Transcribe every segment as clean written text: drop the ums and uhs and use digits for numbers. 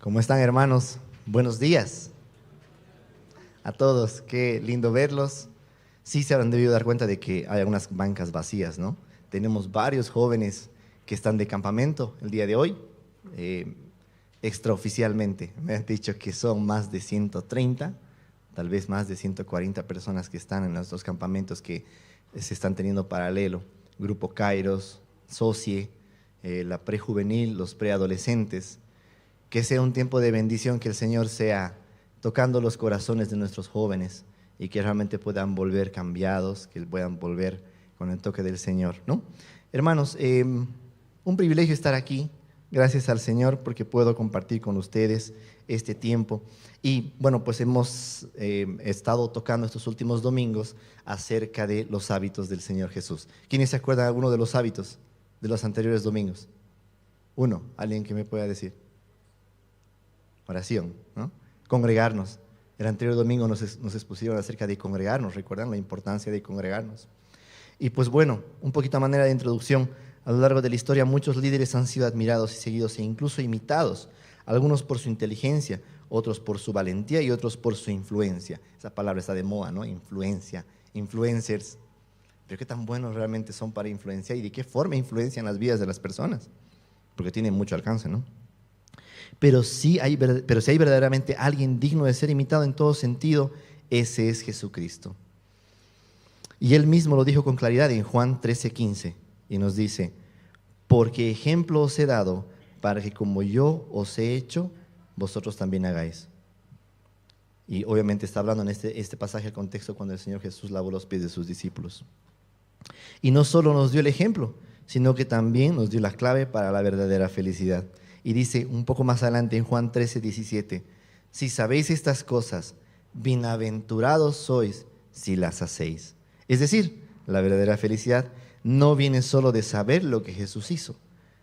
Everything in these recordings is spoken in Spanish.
¿Cómo están, hermanos? Buenos días a todos. Qué lindo verlos. Sí se habrán debido dar cuenta de que hay algunas bancas vacías, ¿no? Tenemos varios jóvenes que están de campamento el día de hoy. Eh, Extraoficialmente me han dicho que son más de 130, tal vez más de 140 personas que están en los dos campamentos que se están teniendo paralelo. Grupo Kairos, Socie, la prejuvenil, los preadolescentes. Que sea un tiempo de bendición, que el Señor sea tocando los corazones de nuestros jóvenes y que realmente puedan volver cambiados, que puedan volver con el toque del Señor, ¿no? Hermanos, un privilegio estar aquí, gracias al Señor porque puedo compartir con ustedes este tiempo. Y bueno, pues hemos estado tocando estos últimos domingos acerca de los hábitos del Señor Jesús. ¿Quiénes se acuerdan de alguno de los hábitos de los anteriores domingos? Uno, alguien que me pueda decir. Oración, ¿no? Congregarnos. El anterior domingo nos expusieron acerca de congregarnos, recuerdan la importancia de congregarnos. Y pues bueno, un poquito a manera de introducción, a lo largo de la historia muchos líderes han sido admirados y seguidos e incluso imitados, algunos por su inteligencia, otros por su valentía y otros por su influencia. Esa palabra está de moda, ¿no? Influencia, influencers. Pero qué tan buenos realmente son para influenciar y de qué forma influencian las vidas de las personas, porque tienen mucho alcance, ¿no? Pero si hay verdaderamente alguien digno de ser imitado en todo sentido, ese es Jesucristo. Y Él mismo lo dijo con claridad en Juan 13:15 y nos dice: porque ejemplo os he dado para que como yo os he hecho, vosotros también hagáis. Y obviamente está hablando en este pasaje, el contexto cuando el Señor Jesús lavó los pies de sus discípulos. Y no solo nos dio el ejemplo, sino que también nos dio la clave para la verdadera felicidad. Y dice un poco más adelante en Juan 13:17, si sabéis estas cosas, bienaventurados sois si las hacéis. Es decir, la verdadera felicidad no viene solo de saber lo que Jesús hizo,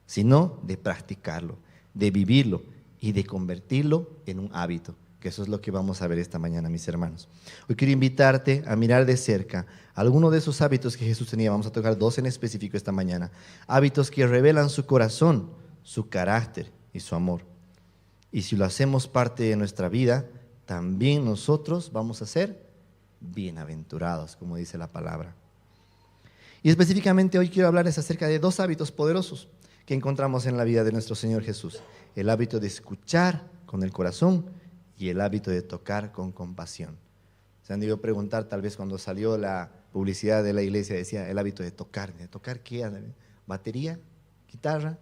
sino de practicarlo, de vivirlo y de convertirlo en un hábito, que eso es lo que vamos a ver esta mañana, mis hermanos. Hoy quiero invitarte a mirar de cerca algunos de esos hábitos que Jesús tenía. Vamos a tocar dos en específico esta mañana. Hábitos que revelan su corazón, su carácter y su amor. Y si lo hacemos parte de nuestra vida, también nosotros vamos a ser bienaventurados, como dice la palabra. Y específicamente hoy quiero hablarles acerca de dos hábitos poderosos que encontramos en la vida de nuestro Señor Jesús. El hábito de escuchar con el corazón y el hábito de tocar con compasión. Se han debido preguntar, tal vez cuando salió la publicidad de la iglesia, decía el hábito de tocar. ¿De tocar qué? ¿Batería? ¿Guitarra?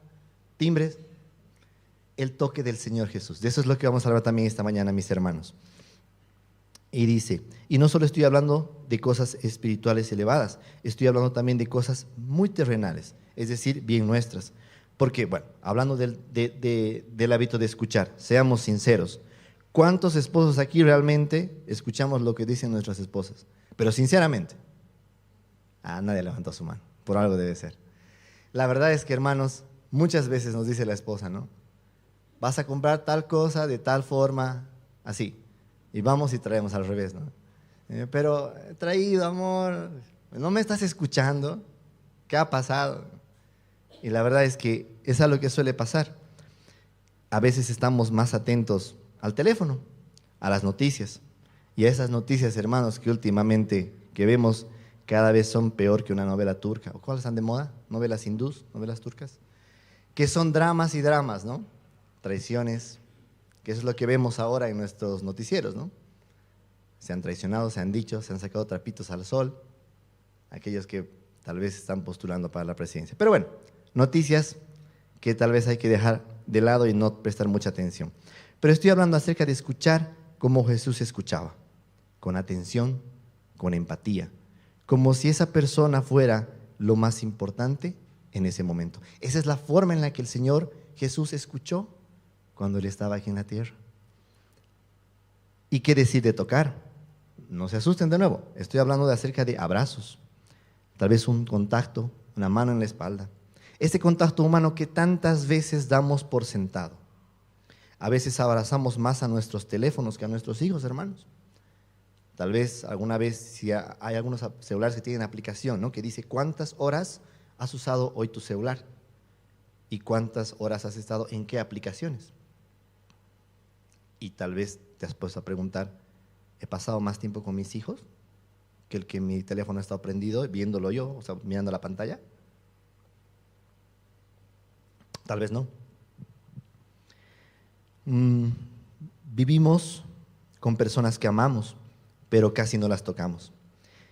¿Timbres? El toque del Señor Jesús. De eso es lo que vamos a hablar también esta mañana, mis hermanos. Y dice, y no solo estoy hablando de cosas espirituales elevadas, estoy hablando también de cosas muy terrenales, es decir, bien nuestras. Porque, bueno, hablando del hábito de escuchar, seamos sinceros, ¿cuántos esposos aquí realmente escuchamos lo que dicen nuestras esposas? Pero sinceramente, nadie levantó su mano, por algo debe ser. La verdad es que, hermanos, muchas veces nos dice la esposa, ¿no? Vas a comprar tal cosa de tal forma, así. Y vamos y traemos al revés, ¿no? Pero he traído, amor, ¿no me estás escuchando? ¿Qué ha pasado? Y la verdad es que es algo que suele pasar. A veces estamos más atentos al teléfono, a las noticias. Y a esas noticias, hermanos, que últimamente que vemos cada vez son peor que una novela turca. ¿O cuáles están de moda? Novelas hindús, novelas turcas. Que son dramas y dramas, ¿no? Traiciones, que eso es lo que vemos ahora en nuestros noticieros, ¿no? Se han traicionado, se han dicho, se han sacado trapitos al sol, aquellos que tal vez están postulando para la presidencia. Pero bueno, noticias que tal vez hay que dejar de lado y no prestar mucha atención. Pero estoy hablando acerca de escuchar como Jesús escuchaba, con atención, con empatía, como si esa persona fuera lo más importante en ese momento. Esa es la forma en la que el Señor Jesús escuchó cuando Él estaba aquí en la tierra. ¿Y qué decir de tocar? No se asusten de nuevo, estoy hablando acerca de abrazos, tal vez un contacto, una mano en la espalda. Este contacto humano que tantas veces damos por sentado. A veces abrazamos más a nuestros teléfonos que a nuestros hijos, hermanos. Tal vez alguna vez, si hay algunos celulares que tienen aplicación, ¿no?, que dice cuántas horas has usado hoy tu celular y cuántas horas has estado en qué aplicaciones. Y tal vez te has puesto a preguntar, ¿he pasado más tiempo con mis hijos que el que mi teléfono ha estado prendido, viéndolo yo, o sea, mirando la pantalla? Tal vez no. Vivimos con personas que amamos, pero casi no las tocamos.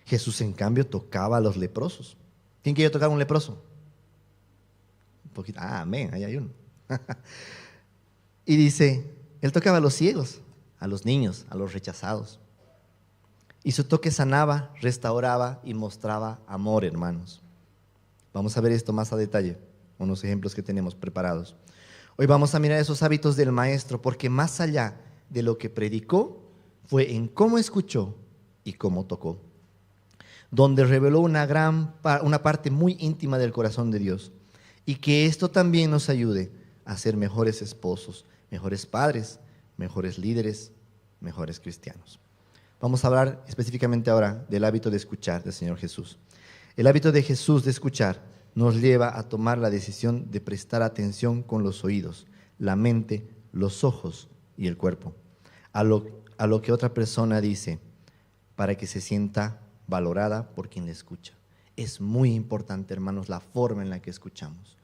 Jesús, en cambio, tocaba a los leprosos. ¿Quién quiere tocar a un leproso? Un poquito. Ah, amén, ahí hay uno. Y dice, él tocaba a los ciegos, a los niños, a los rechazados. Y su toque sanaba, restauraba y mostraba amor, hermanos. Vamos a ver esto más a detalle, unos ejemplos que tenemos preparados. Hoy vamos a mirar esos hábitos del maestro, porque más allá de lo que predicó, fue en cómo escuchó y cómo tocó, donde reveló una parte muy íntima del corazón de Dios. Y que esto también nos ayude a ser mejores esposos, mejores padres, mejores líderes, mejores cristianos. Vamos a hablar específicamente ahora del hábito de escuchar del Señor Jesús. El hábito de Jesús de escuchar nos lleva a tomar la decisión de prestar atención con los oídos, la mente, los ojos y el cuerpo, a lo que otra persona dice, para que se sienta valorada por quien le escucha. Es muy importante, hermanos, la forma en la que escuchamos.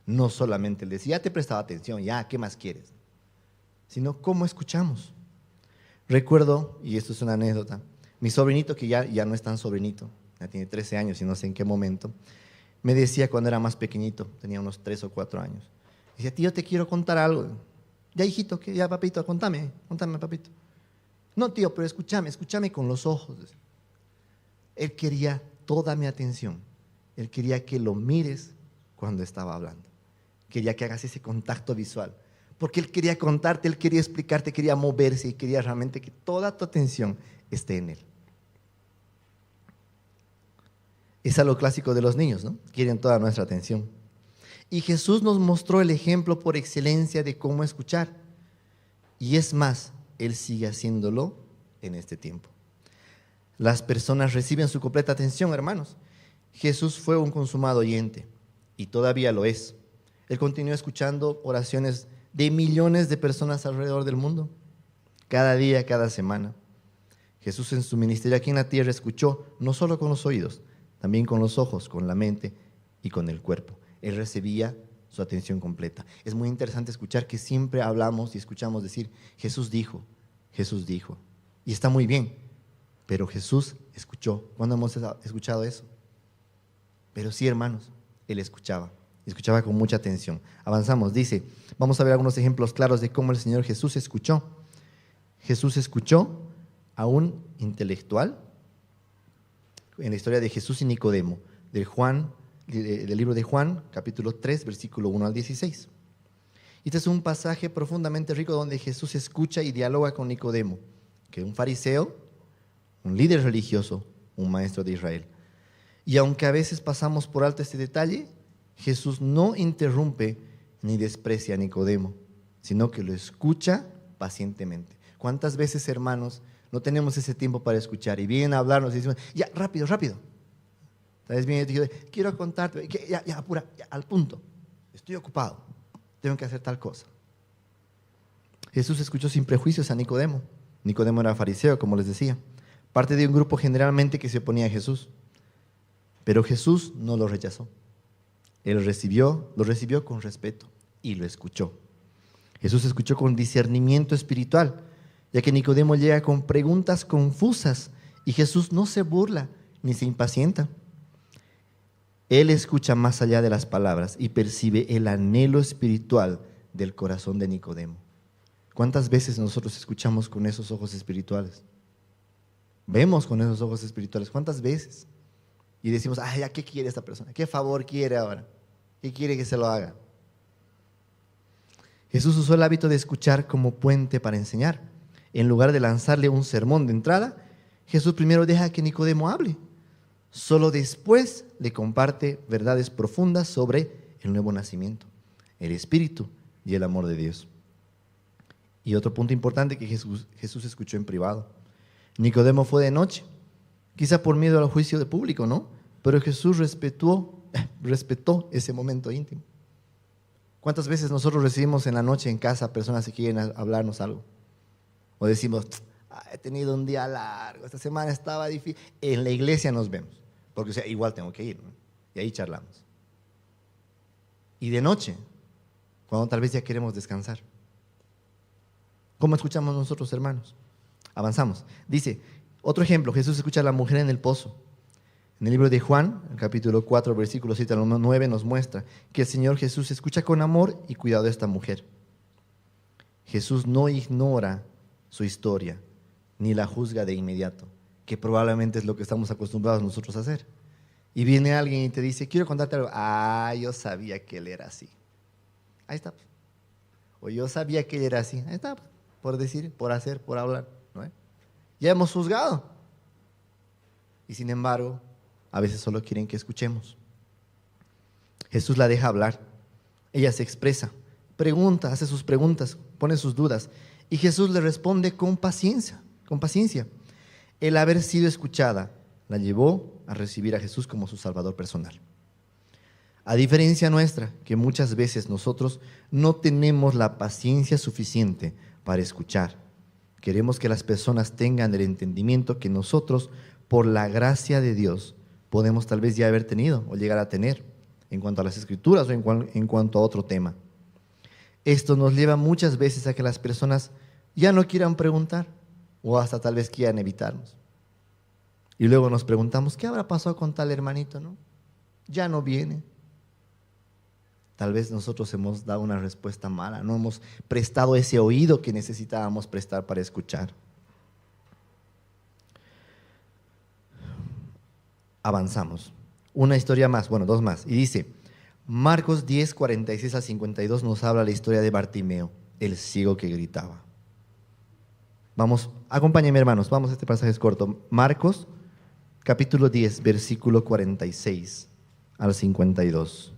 No solamente el decir, ya te he prestado atención, ya, ¿qué más quieres? Sino cómo escuchamos. Recuerdo, y esto es una anécdota, mi sobrinito, que ya no es tan sobrinito, ya tiene 13 años y no sé en qué momento, me decía cuando era más pequeñito, tenía unos 3 o 4 años, decía, tío, te quiero contar algo. Ya, hijito, ya, papito, contame, papito. No, tío, pero escúchame con los ojos. Él quería toda mi atención. Él quería que lo mires cuando estaba hablando. Quería que hagas ese contacto visual. Porque él quería contarte, él quería explicarte, quería moverse y quería realmente que toda tu atención esté en él. Es algo clásico de los niños, ¿no? Quieren toda nuestra atención. Y Jesús nos mostró el ejemplo por excelencia de cómo escuchar. Y es más, Él sigue haciéndolo en este tiempo. Las personas reciben su completa atención, hermanos. Jesús fue un consumado oyente y todavía lo es. Él continuó escuchando oraciones de millones de personas alrededor del mundo, cada día, cada semana. Jesús en su ministerio aquí en la tierra escuchó no solo con los oídos, también con los ojos, con la mente y con el cuerpo. Él recibía su atención completa. Es muy interesante escuchar que siempre hablamos y escuchamos decir, Jesús dijo, y está muy bien, pero Jesús escuchó. ¿Cuándo hemos escuchado eso? Pero sí, hermanos, Él escuchaba con mucha atención. Avanzamos, dice, vamos a ver algunos ejemplos claros de cómo el Señor Jesús escuchó. Jesús escuchó a un intelectual en la historia de Jesús y Nicodemo, del libro de Juan, capítulo 3, versículo 1 al 16. Este es un pasaje profundamente rico donde Jesús escucha y dialoga con Nicodemo, que es un fariseo, un líder religioso, un maestro de Israel. Y aunque a veces pasamos por alto este detalle, Jesús no interrumpe ni desprecia a Nicodemo, sino que lo escucha pacientemente. ¿Cuántas veces, hermanos, no tenemos ese tiempo para escuchar y vienen a hablarnos y decimos, ya, rápido? Tal vez viene y te dice, quiero contarte, ya, apura, ya, al punto, estoy ocupado, tengo que hacer tal cosa. Jesús escuchó sin prejuicios a Nicodemo. Nicodemo era fariseo, como les decía, parte de un grupo generalmente que se oponía a Jesús. Pero Jesús no lo rechazó. Él lo recibió con respeto y lo escuchó. Jesús escuchó con discernimiento espiritual, ya que Nicodemo llega con preguntas confusas y Jesús no se burla ni se impacienta. Él escucha más allá de las palabras y percibe el anhelo espiritual del corazón de Nicodemo. ¿Cuántas veces nosotros escuchamos con esos ojos espirituales? Vemos con esos ojos espirituales. ¿Cuántas veces? Y decimos, ay, ¿qué quiere esta persona? ¿Qué favor quiere ahora? ¿Qué quiere que se lo haga? Jesús usó el hábito de escuchar como puente para enseñar. En lugar de lanzarle un sermón de entrada, Jesús primero deja que Nicodemo hable. Solo después le comparte verdades profundas sobre el nuevo nacimiento, el Espíritu y el amor de Dios. Y otro punto importante que Jesús escuchó en privado. Nicodemo fue de noche, quizá por miedo al juicio de público, ¿no? Pero Jesús respetó ese momento íntimo. ¿Cuántas veces nosotros recibimos en la noche en casa personas que quieren hablarnos algo? O decimos, he tenido un día largo, esta semana estaba difícil. En la iglesia nos vemos, porque o sea, igual tengo que ir, ¿no? Y ahí charlamos. Y de noche, cuando tal vez ya queremos descansar. ¿Cómo escuchamos nosotros, hermanos? Avanzamos. Dice, otro ejemplo, Jesús escucha a la mujer en el pozo. En el libro de Juan, el capítulo 4, versículo 7 al 9, nos muestra que el Señor Jesús escucha con amor y cuidado a esta mujer. Jesús no ignora su historia, ni la juzga de inmediato, que probablemente es lo que estamos acostumbrados nosotros a hacer. Y viene alguien y te dice, quiero contarte algo. Yo sabía que él era así. Ahí está. O yo sabía que él era así. Ahí está. Por decir, por hacer, por hablar, ¿no? Ya hemos juzgado. Y sin embargo, a veces solo quieren que escuchemos. Jesús la deja hablar. Ella se expresa, pregunta, hace sus preguntas, pone sus dudas. Y Jesús le responde con paciencia, con paciencia. El haber sido escuchada la llevó a recibir a Jesús como su Salvador personal. A diferencia nuestra, que muchas veces nosotros no tenemos la paciencia suficiente para escuchar. Queremos que las personas tengan el entendimiento que nosotros, por la gracia de Dios, podemos tal vez ya haber tenido o llegar a tener en cuanto a las Escrituras o en cuanto a otro tema. Esto nos lleva muchas veces a que las personas ya no quieran preguntar o hasta tal vez quieran evitarnos. Y luego nos preguntamos, ¿qué habrá pasado con tal hermanito, no? Ya no viene. Tal vez nosotros hemos dado una respuesta mala, no hemos prestado ese oído que necesitábamos prestar para escuchar. Avanzamos. Una historia más, bueno, dos más. Y dice, Marcos 10, 46 a 52 nos habla la historia de Bartimeo, el ciego que gritaba. Vamos, acompáñenme hermanos, vamos, este pasaje es corto. Marcos, capítulo 10, versículo 46 al 52.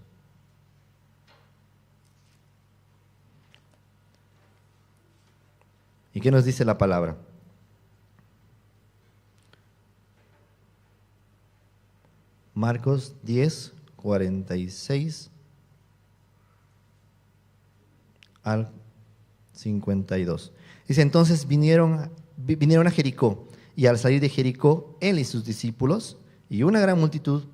¿Y qué nos dice la palabra? Marcos 10, 46 al 52. Dice, entonces vinieron a Jericó, y al salir de Jericó, él y sus discípulos, y vio una gran multitud.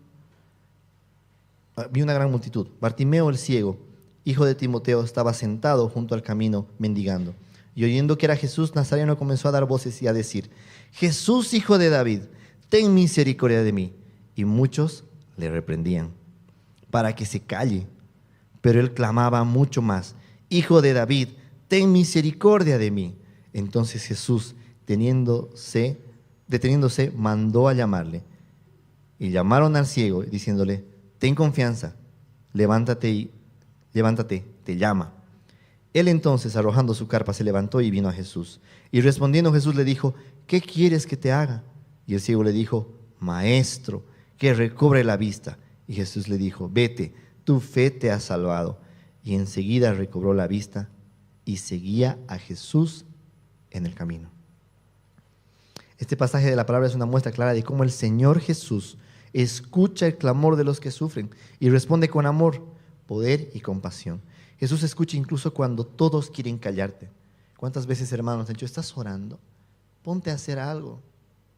Bartimeo el ciego, hijo de Timoteo, estaba sentado junto al camino mendigando. Y oyendo que era Jesús Nazareno, comenzó a dar voces y a decir, Jesús, hijo de David, ten misericordia de mí. Y muchos le reprendían para que se calle. Pero él clamaba mucho más, Hijo de David, ten misericordia de mí. Entonces Jesús, deteniéndose, mandó a llamarle. Y llamaron al ciego, diciéndole, ten confianza, levántate, te llama. Él entonces, arrojando su carpa, se levantó y vino a Jesús. Y respondiendo Jesús le dijo, ¿qué quieres que te haga? Y el ciego le dijo, Maestro, que recobre la vista. Y Jesús le dijo, vete, tu fe te ha salvado. Y enseguida recobró la vista y seguía a Jesús en el camino. Este pasaje de la palabra es una muestra clara de cómo el Señor Jesús escucha el clamor de los que sufren y responde con amor, poder y compasión. Jesús escucha incluso cuando todos quieren callarte. ¿Cuántas veces, hermanos, han dicho, estás orando? Ponte a hacer algo.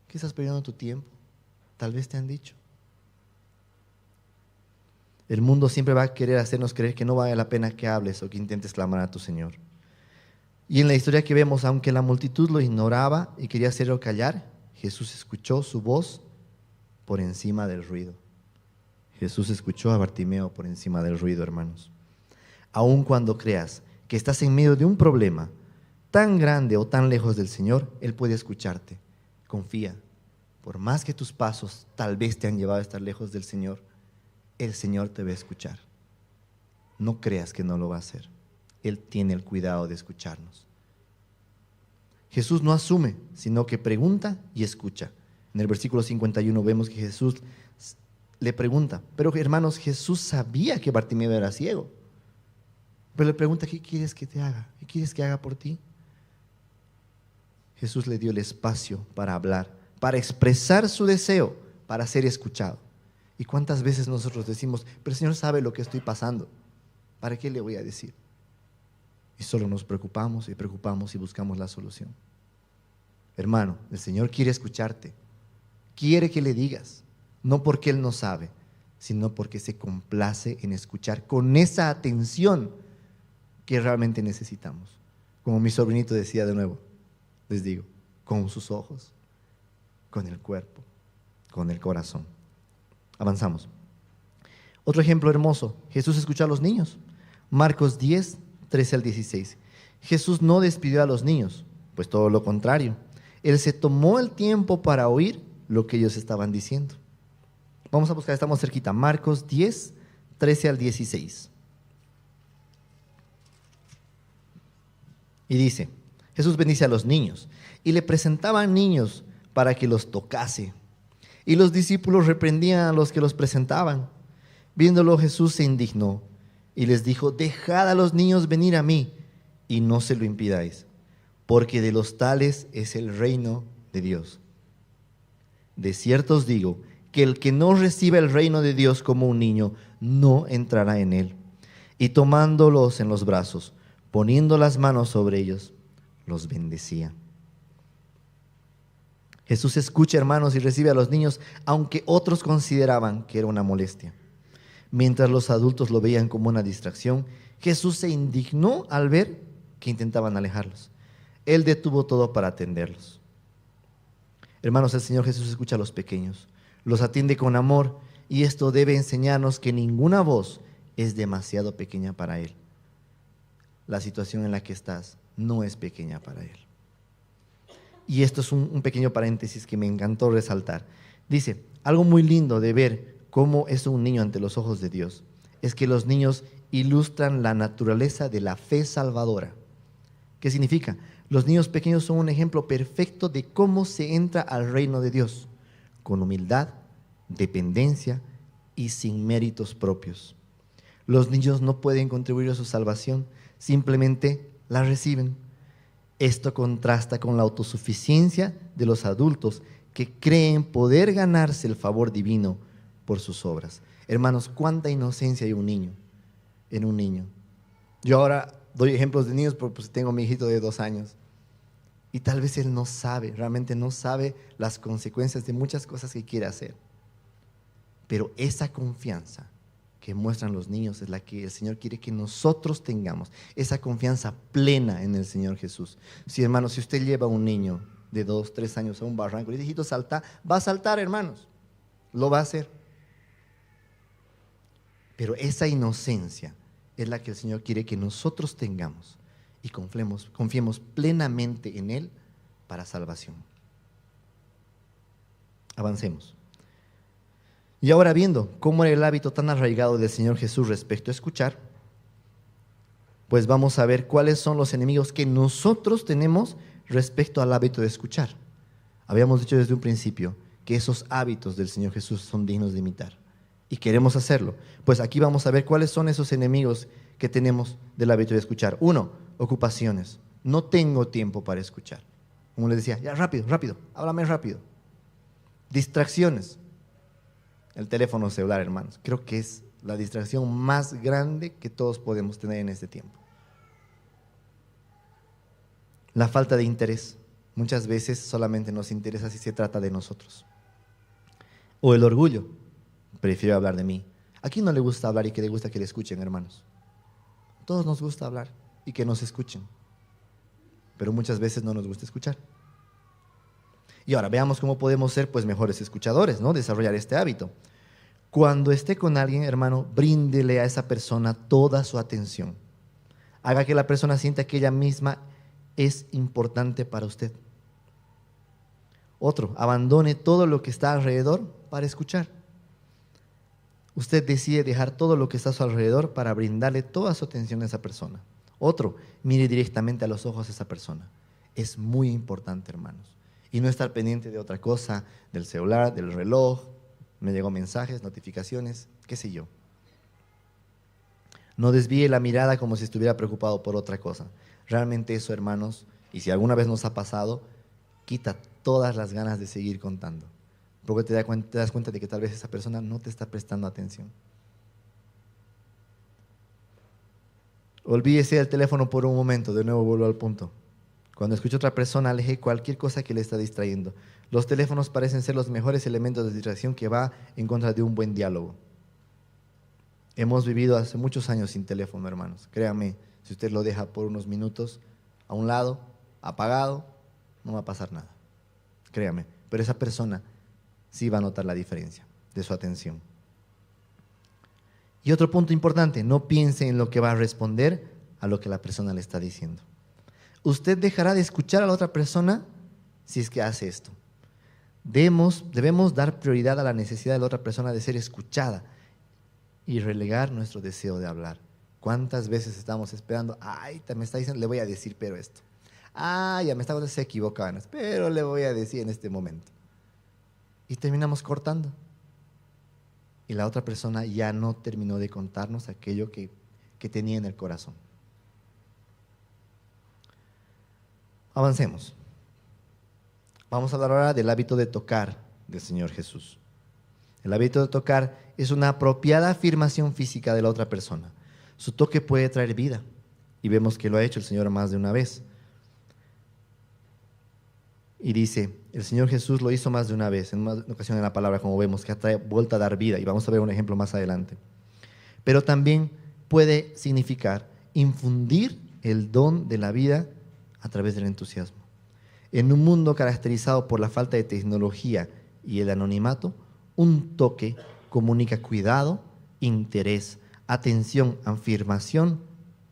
¿Qué estás perdiendo tu tiempo? Tal vez te han dicho. El mundo siempre va a querer hacernos creer que no vale la pena que hables o que intentes clamar a tu Señor. Y en la historia que vemos, aunque la multitud lo ignoraba y quería hacerlo callar, Jesús escuchó su voz por encima del ruido. Jesús escuchó a Bartimeo por encima del ruido, hermanos. Aun cuando creas que estás en medio de un problema tan grande o tan lejos del Señor, Él puede escucharte. Confía. Por más que tus pasos tal vez te han llevado a estar lejos del Señor, el Señor te va a escuchar. No creas que no lo va a hacer. Él tiene el cuidado de escucharnos. Jesús no asume, sino que pregunta y escucha. En el versículo 51 vemos que Jesús le pregunta, pero hermanos, Jesús sabía que Bartimeo era ciego. Pero le pregunta, ¿qué quieres que te haga? ¿Qué quieres que haga por ti? Jesús le dio el espacio para hablar, para expresar su deseo, para ser escuchado. ¿Y cuántas veces nosotros decimos, pero el Señor sabe lo que estoy pasando? ¿Para qué le voy a decir? Y solo nos preocupamos y buscamos la solución. Hermano, el Señor quiere escucharte. Quiere que le digas. No porque Él no sabe, sino porque se complace en escuchar con esa atención que realmente necesitamos. Como mi sobrinito decía de nuevo, les digo, con sus ojos, con el cuerpo, con el corazón. Avanzamos. Otro ejemplo hermoso, Jesús escuchó a los niños. Marcos 10, 13 al 16. Jesús no despidió a los niños, pues todo lo contrario. Él se tomó el tiempo para oír lo que ellos estaban diciendo. Vamos a buscar, estamos cerquita, Marcos 10, 13 al 16. Y dice, Jesús bendice a los niños y le presentaban niños para que los tocase. Y los discípulos reprendían a los que los presentaban. Viéndolo, Jesús se indignó y les dijo, dejad a los niños venir a mí y no se lo impidáis, porque de los tales es el reino de Dios. De cierto os digo que el que no reciba el reino de Dios como un niño, no entrará en él. Y tomándolos en los brazos, poniendo las manos sobre ellos, los bendecía. Jesús escucha, hermanos, y recibe a los niños, aunque otros consideraban que era una molestia. Mientras los adultos lo veían como una distracción, Jesús se indignó al ver que intentaban alejarlos. Él detuvo todo para atenderlos. Hermanos, el Señor Jesús escucha a los pequeños, los atiende con amor, y esto debe enseñarnos que ninguna voz es demasiado pequeña para Él. La situación en la que estás no es pequeña para Él. Y esto es un pequeño paréntesis que me encantó resaltar. Dice, algo muy lindo de ver cómo es un niño ante los ojos de Dios, es que los niños ilustran la naturaleza de la fe salvadora. ¿Qué significa? Los niños pequeños son un ejemplo perfecto de cómo se entra al reino de Dios, con humildad, dependencia y sin méritos propios. Los niños no pueden contribuir a su salvación, simplemente la reciben. Esto contrasta con la autosuficiencia de los adultos que creen poder ganarse el favor divino por sus obras. Hermanos, cuánta inocencia hay en un niño. Yo ahora doy ejemplos de niños porque tengo a mi hijito de 2 años. Y tal vez él no sabe, realmente no sabe las consecuencias de muchas cosas que quiere hacer. Pero esa confianza que muestran los niños es la que el Señor quiere que nosotros tengamos. Esa confianza plena en el Señor Jesús. Sí, hermanos, si usted lleva a un niño de 2, 3 años a un barranco y le dice, hijito, salta, va a saltar, hermanos. Lo va a hacer. Pero esa inocencia es la que el Señor quiere que nosotros tengamos y confiemos plenamente en Él para salvación. Avancemos. Y ahora, viendo cómo era el hábito tan arraigado del Señor Jesús respecto a escuchar, pues vamos a ver cuáles son los enemigos que nosotros tenemos respecto al hábito de escuchar. Habíamos dicho desde un principio que esos hábitos del Señor Jesús son dignos de imitar y queremos hacerlo. Pues aquí vamos a ver cuáles son esos enemigos que tenemos del hábito de escuchar. 1, ocupaciones. No tengo tiempo para escuchar. Como les decía, ya rápido, háblame rápido. Distracciones. El teléfono celular, hermanos, creo que es la distracción más grande que todos podemos tener en este tiempo. La falta de interés. Muchas veces solamente nos interesa si se trata de nosotros. O el orgullo. Prefiero hablar de mí. ¿A quién no le gusta hablar y que le gusta que le escuchen, hermanos? A todos nos gusta hablar y que nos escuchen. Pero muchas veces no nos gusta escuchar. Y ahora veamos cómo podemos ser pues mejores escuchadores, ¿no? Desarrollar este hábito. Cuando esté con alguien, hermano, bríndele a esa persona toda su atención. Haga que la persona sienta que ella misma es importante para usted. Otro, abandone todo lo que está alrededor para escuchar. Usted decide dejar todo lo que está a su alrededor para brindarle toda su atención a esa persona. Otro, mire directamente a los ojos a esa persona. Es muy importante, hermanos. Y no estar pendiente de otra cosa, del celular, del reloj, me llegó mensajes, notificaciones, qué sé yo. No desvíe la mirada como si estuviera preocupado por otra cosa. Realmente eso, hermanos, y si alguna vez nos ha pasado, quita todas las ganas de seguir contando. Porque te das cuenta de que tal vez esa persona no te está prestando atención. Olvídese del teléfono por un momento, de nuevo vuelvo al punto. Cuando escucha a otra persona, aleje cualquier cosa que le está distrayendo. Los teléfonos parecen ser los mejores elementos de distracción que va en contra de un buen diálogo. Hemos vivido hace muchos años sin teléfono, hermanos. Créame, si usted lo deja por unos minutos a un lado, apagado, no va a pasar nada. Créame, pero esa persona sí va a notar la diferencia de su atención. Y otro punto importante, no piense en lo que va a responder a lo que la persona le está diciendo. Usted dejará de escuchar a la otra persona si es que hace esto. Debemos dar prioridad a la necesidad de la otra persona de ser escuchada y relegar nuestro deseo de hablar. ¿Cuántas veces estamos esperando? Ay, me está diciendo, le voy a decir, pero esto. Ah, ya me está diciendo, se equivocaban, pero le voy a decir en este momento. Y terminamos cortando. Y la otra persona ya no terminó de contarnos aquello que tenía en el corazón. Avancemos. Vamos a hablar ahora del hábito de tocar del Señor Jesús. El hábito de tocar es una apropiada afirmación física de la otra persona. Su toque puede traer vida, y vemos que lo ha hecho el Señor más de una vez. Y dice, el Señor Jesús lo hizo más de una vez, en una ocasión en la palabra, como vemos, que ha vuelto a dar vida, y vamos a ver un ejemplo más adelante. Pero también puede significar infundir el don de la vida a través del entusiasmo. En un mundo caracterizado por la falta de tecnología y el anonimato, un toque comunica cuidado, interés, atención, afirmación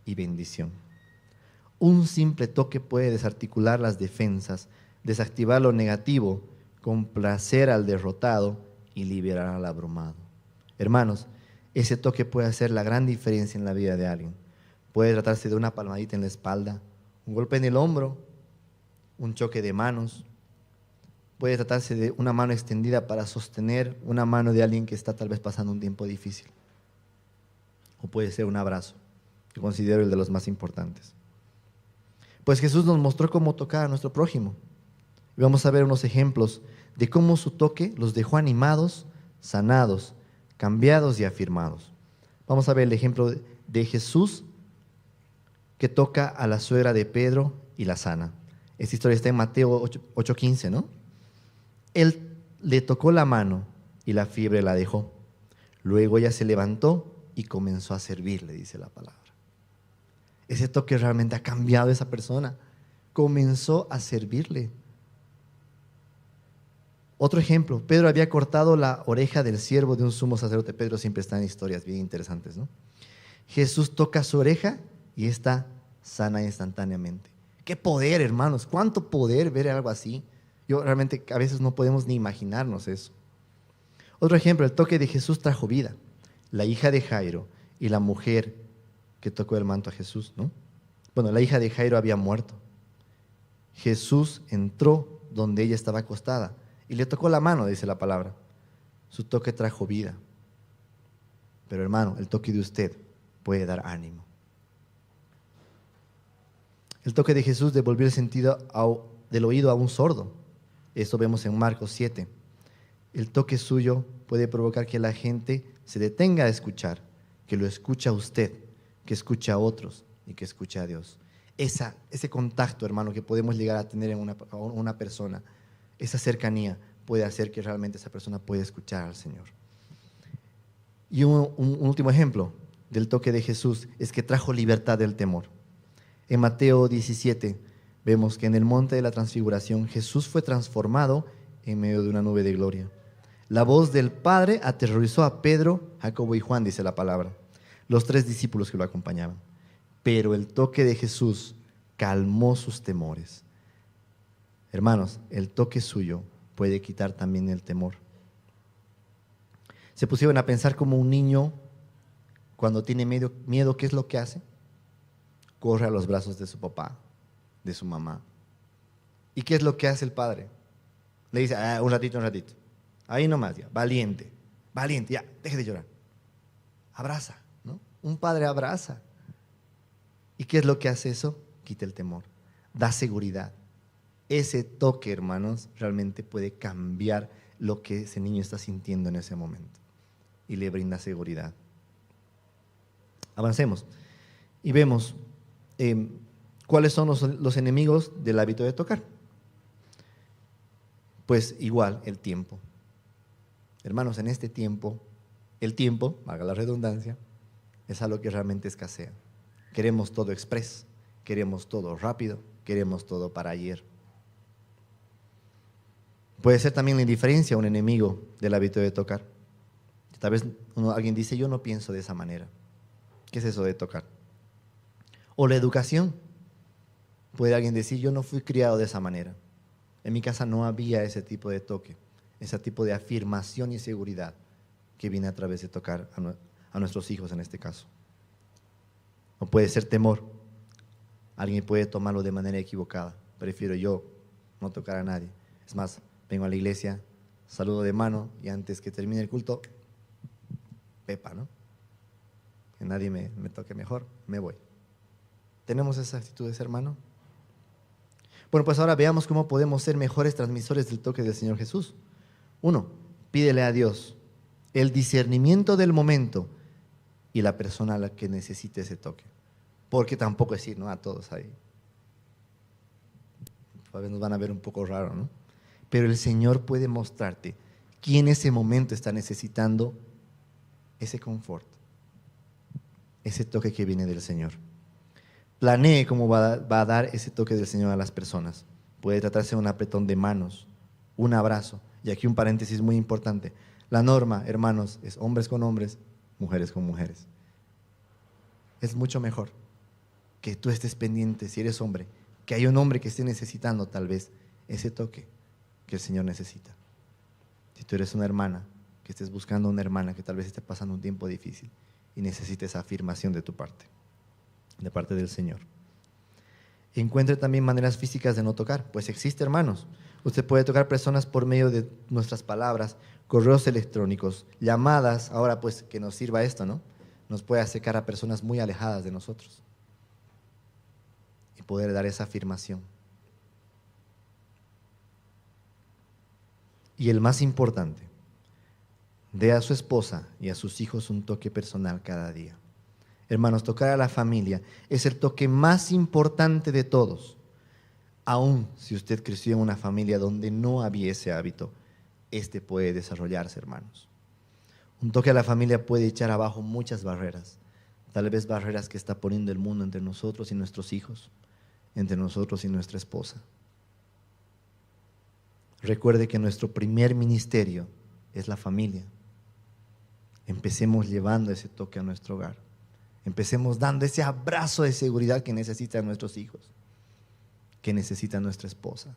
y bendición. Un simple toque puede desarticular las defensas, desactivar lo negativo, complacer al derrotado y liberar al abrumado. Hermanos, ese toque puede hacer la gran diferencia en la vida de alguien. Puede tratarse de una palmadita en la espalda, un golpe en el hombro, un choque de manos. Puede tratarse de una mano extendida para sostener una mano de alguien que está tal vez pasando un tiempo difícil. O puede ser un abrazo, que considero el de los más importantes. Pues Jesús nos mostró cómo tocar a nuestro prójimo. Y vamos a ver unos ejemplos de cómo su toque los dejó animados, sanados, cambiados y afirmados. Vamos a ver el ejemplo de Jesús que toca a la suegra de Pedro y la sana. Esta historia está en Mateo 8:15, ¿no? Él le tocó la mano y la fiebre la dejó. Luego ella se levantó y comenzó a servirle, dice la palabra. Ese toque realmente ha cambiado a esa persona. Comenzó a servirle. Otro ejemplo, Pedro había cortado la oreja del siervo de un sumo sacerdote. Pedro siempre está en historias bien interesantes, ¿no? Jesús toca su oreja y está sana instantáneamente. ¡Qué poder, hermanos! ¿Cuánto poder ver algo así? Yo realmente a veces no podemos ni imaginarnos eso. Otro ejemplo, el toque de Jesús trajo vida. La hija de Jairo y la mujer que tocó el manto a Jesús, ¿no? Bueno, la hija de Jairo había muerto. Jesús entró donde ella estaba acostada y le tocó la mano, dice la palabra. Su toque trajo vida. Pero hermano, el toque de usted puede dar ánimo. El toque de Jesús devolvió el sentido del oído a un sordo. Esto vemos en Marcos 7. El toque suyo puede provocar que la gente se detenga a escuchar, que lo escuche a usted, que escuche a otros y que escuche a Dios. Ese contacto, hermano, que podemos llegar a tener en una persona, esa cercanía puede hacer que realmente esa persona pueda escuchar al Señor. Y un último ejemplo del toque de Jesús es que trajo libertad del temor. En Mateo 17 vemos que en el monte de la transfiguración Jesús fue transformado en medio de una nube de gloria. La voz del Padre aterrorizó a Pedro, Jacobo y Juan, dice la palabra, los 3 discípulos que lo acompañaban. Pero el toque de Jesús calmó sus temores. Hermanos, el toque suyo puede quitar también el temor. Se pusieron a pensar como un niño cuando tiene miedo, ¿qué es lo que hace? Corre a los brazos de su papá, de su mamá. ¿Y qué es lo que hace el padre? Le dice, un ratito. Ahí nomás, ya, valiente, ya, deje de llorar. Abraza, ¿no? Un padre abraza. ¿Y qué es lo que hace eso? Quita el temor, da seguridad. Ese toque, hermanos, realmente puede cambiar lo que ese niño está sintiendo en ese momento y le brinda seguridad. Avancemos y vemos ¿Cuáles son los enemigos del hábito de tocar? Pues igual, el tiempo. Hermanos, en este tiempo, el tiempo, valga la redundancia, es algo que realmente escasea. Queremos todo express, queremos todo rápido, queremos todo para ayer. Puede ser también la indiferencia un enemigo del hábito de tocar. Tal vez alguien dice, yo no pienso de esa manera. ¿Qué es eso de tocar? O la educación. Puede alguien decir, yo no fui criado de esa manera. En mi casa no había ese tipo de toque, ese tipo de afirmación y seguridad que viene a través de tocar a nuestros hijos en este caso. O puede ser temor. Alguien puede tomarlo de manera equivocada. Prefiero yo no tocar a nadie. Es más, vengo a la iglesia, saludo de mano y antes que termine el culto, pepa, ¿no? Que nadie me toque mejor, me voy. ¿Tenemos esa actitud, hermano? Bueno, pues ahora veamos cómo podemos ser mejores transmisores del toque del Señor Jesús. 1, pídele a Dios el discernimiento del momento y la persona a la que necesite ese toque. Porque tampoco decir, ¿no? A todos ahí. A veces nos van a ver un poco raro, ¿no? Pero el Señor puede mostrarte quién en ese momento está necesitando ese confort, ese toque que viene del Señor. Planee cómo va a dar ese toque del Señor a las personas. Puede tratarse de un apretón de manos, un abrazo. Y aquí un paréntesis muy importante. La norma, hermanos, es hombres con hombres, mujeres con mujeres. Es mucho mejor que tú estés pendiente, si eres hombre, que hay un hombre que esté necesitando tal vez ese toque que el Señor necesita. Si tú eres una hermana, que estés buscando una hermana que tal vez esté pasando un tiempo difícil y necesites esa afirmación de tu parte, de parte del Señor. Encuentre también maneras físicas de no tocar, pues existe, hermanos. Usted puede tocar personas por medio de nuestras palabras, correos electrónicos, llamadas, ahora pues que nos sirva esto, ¿no? Nos puede acercar a personas muy alejadas de nosotros y poder dar esa afirmación. Y el más importante, dé a su esposa y a sus hijos un toque personal cada día. Hermanos, tocar a la familia es el toque más importante de todos. Aún si usted creció en una familia donde no había ese hábito, este puede desarrollarse, hermanos. Un toque a la familia puede echar abajo muchas barreras, tal vez barreras que está poniendo el mundo entre nosotros y nuestros hijos, entre nosotros y nuestra esposa. Recuerde que nuestro primer ministerio es la familia. Empecemos llevando ese toque a nuestro hogar. Empecemos dando ese abrazo de seguridad que necesitan nuestros hijos, que necesita nuestra esposa.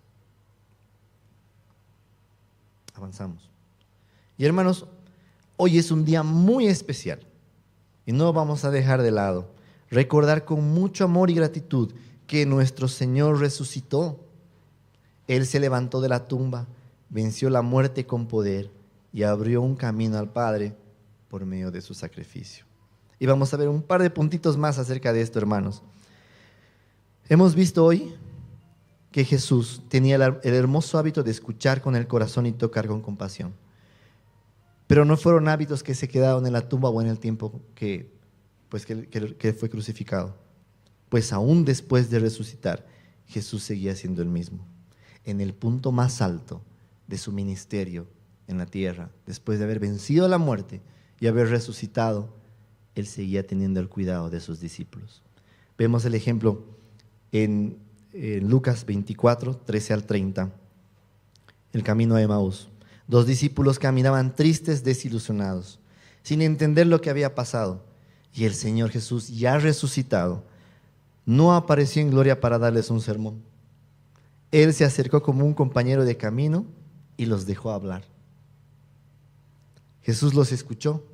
Avanzamos. Y hermanos, hoy es un día muy especial y no vamos a dejar de lado recordar con mucho amor y gratitud que nuestro Señor resucitó. Él se levantó de la tumba, venció la muerte con poder y abrió un camino al Padre por medio de su sacrificio. Y vamos a ver un par de puntitos más acerca de esto, hermanos. Hemos visto hoy que Jesús tenía el hermoso hábito de escuchar con el corazón y tocar con compasión. Pero no fueron hábitos que se quedaron en la tumba o en el tiempo que fue crucificado. Pues aún después de resucitar, Jesús seguía siendo el mismo. En el punto más alto de su ministerio en la tierra, después de haber vencido la muerte y haber resucitado, Él seguía teniendo el cuidado de sus discípulos. Vemos el ejemplo en Lucas 24, 13 al 30, el camino a Emaús. 2 discípulos caminaban tristes, desilusionados, sin entender lo que había pasado. Y el Señor Jesús, ya resucitado, no apareció en gloria para darles un sermón. Él se acercó como un compañero de camino y los dejó hablar. Jesús los escuchó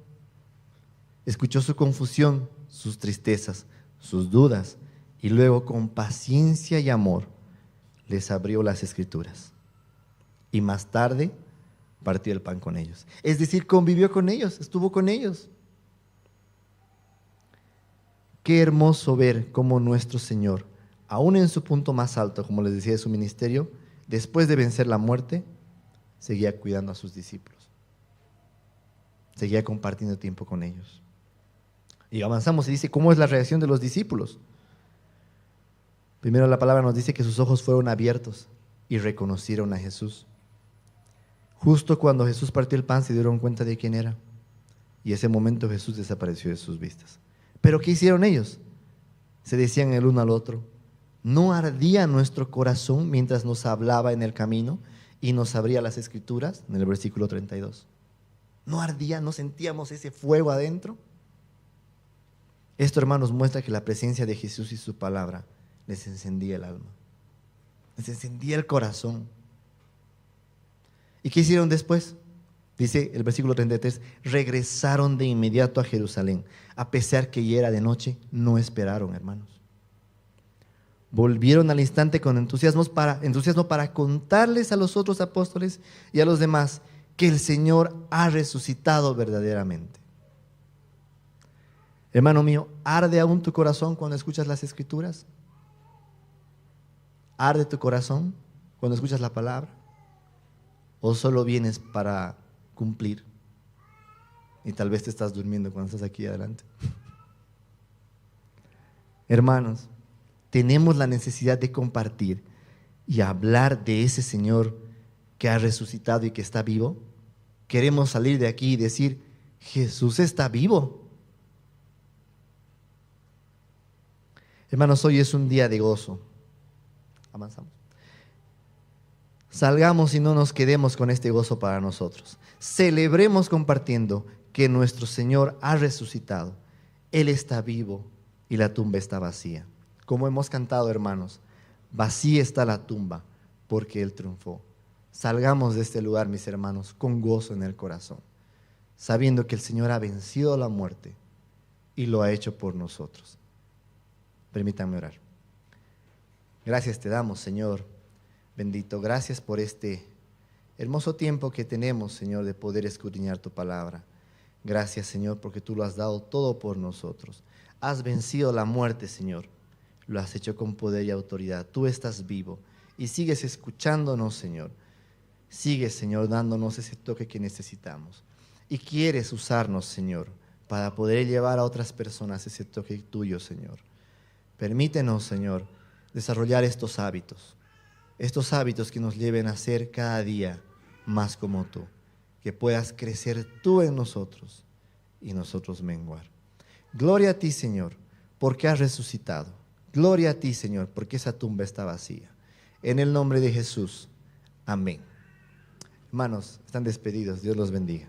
su confusión, sus tristezas, sus dudas, y luego con paciencia y amor les abrió las Escrituras. Y más tarde partió el pan con ellos. Es decir, convivió con ellos, estuvo con ellos. Qué hermoso ver cómo nuestro Señor, aún en su punto más alto, como les decía, de su ministerio, después de vencer la muerte, seguía cuidando a sus discípulos. Seguía compartiendo tiempo con ellos. Y avanzamos y dice, ¿cómo es la reacción de los discípulos? Primero la palabra nos dice que sus ojos fueron abiertos y reconocieron a Jesús. Justo cuando Jesús partió el pan se dieron cuenta de quién era. Y ese momento Jesús desapareció de sus vistas. ¿Pero qué hicieron ellos? Se decían el uno al otro: ¿no ardía nuestro corazón mientras nos hablaba en el camino y nos abría las Escrituras? En el versículo 32. ¿No ardía? ¿No sentíamos ese fuego adentro? Esto, hermanos, muestra que la presencia de Jesús y su palabra les encendía el alma, les encendía el corazón. ¿Y qué hicieron después? Dice el versículo 33, regresaron de inmediato a Jerusalén. A pesar que ya era de noche, no esperaron, hermanos. Volvieron al instante con entusiasmo para contarles a los otros apóstoles y a los demás que el Señor ha resucitado verdaderamente. Hermano mío, ¿arde aún tu corazón cuando escuchas las Escrituras? ¿Arde tu corazón cuando escuchas la palabra? ¿O solo vienes para cumplir? Y tal vez te estás durmiendo cuando estás aquí adelante. Hermanos, tenemos la necesidad de compartir y hablar de ese Señor que ha resucitado y que está vivo. Queremos salir de aquí y decir: Jesús está vivo. Hermanos, hoy es un día de gozo. Avanzamos. Salgamos y no nos quedemos con este gozo para nosotros. Celebremos compartiendo que nuestro Señor ha resucitado. Él está vivo y la tumba está vacía. Como hemos cantado, hermanos, vacía está la tumba porque Él triunfó. Salgamos de este lugar, mis hermanos, con gozo en el corazón, sabiendo que el Señor ha vencido la muerte y lo ha hecho por nosotros. Permítanme orar. Gracias te damos, Señor bendito. Gracias por este hermoso tiempo que tenemos, Señor, de poder escudriñar tu palabra. Gracias, Señor, porque tú lo has dado todo por nosotros. Has vencido la muerte, Señor. Lo has hecho con poder y autoridad. Tú estás vivo y sigues escuchándonos, Señor. Sigues, Señor, dándonos ese toque que necesitamos. Y quieres usarnos, Señor, para poder llevar a otras personas ese toque tuyo, Señor. Permítenos, Señor, desarrollar estos hábitos que nos lleven a ser cada día más como tú, que puedas crecer tú en nosotros y nosotros menguar. Gloria a ti, Señor, porque has resucitado. Gloria a ti, Señor, porque esa tumba está vacía. En el nombre de Jesús, amén. Hermanos, están despedidos. Dios los bendiga.